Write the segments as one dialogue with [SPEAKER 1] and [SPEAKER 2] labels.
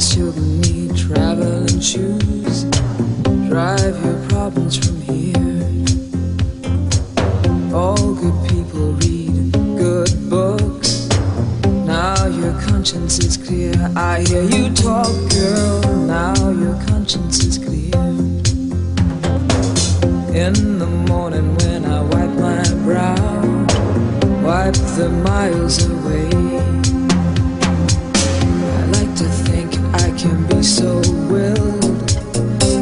[SPEAKER 1] God's children need traveling shoes. Drive your problems from here. All good people read good books. Now your conscience is clear. I hear you talk, girl. Now your conscience is clear. In the morning when I wipe my brow, wipe the miles away. I like to think I can be so willed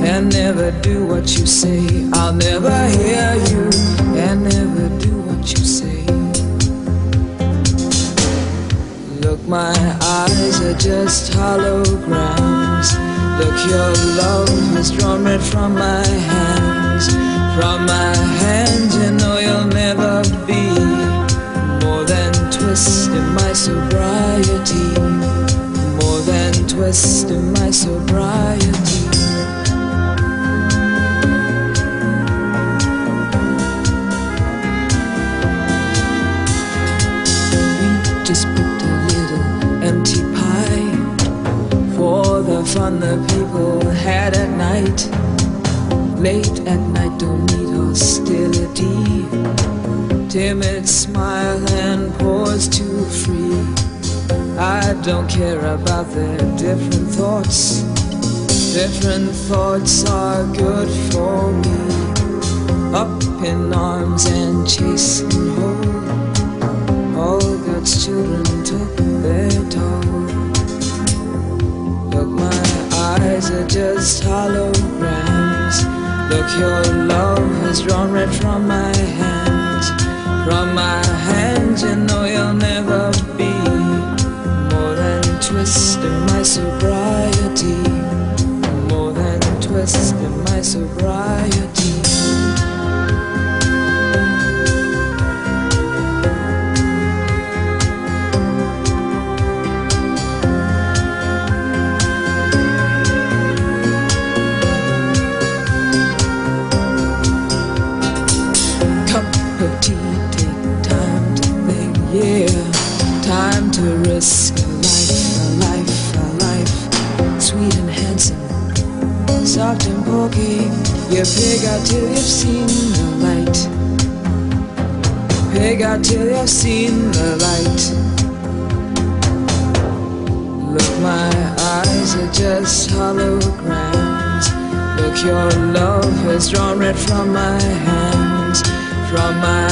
[SPEAKER 1] and never do what you say. I'll never hear you and never do what you say. Look, my eyes are just holograms. Look, your love has drawn red from my hands. From my hands, you know you'll never be more than twist in my sobriety. More than twist in my sobriety. We just put a little empty pie for the fun the people had at night. Late at night, don't need hostility. Timid smile and pause too free. I don't care about their different thoughts. Different thoughts are good for me. Up in arms and chasing home. All God's children took their toll. Look, my eyes are just holograms. Look, your love has drawn red from my hands. From my hands, you know you'll never be more than twist in my sobriety. More than twist in my sobriety. Time to risk a life, sweet and handsome, soft and pokey. You pig out till you've seen the light. Pig out till you've seen the light. Look, my eyes are just holograms. Look, your love has drawn red from my hands. From my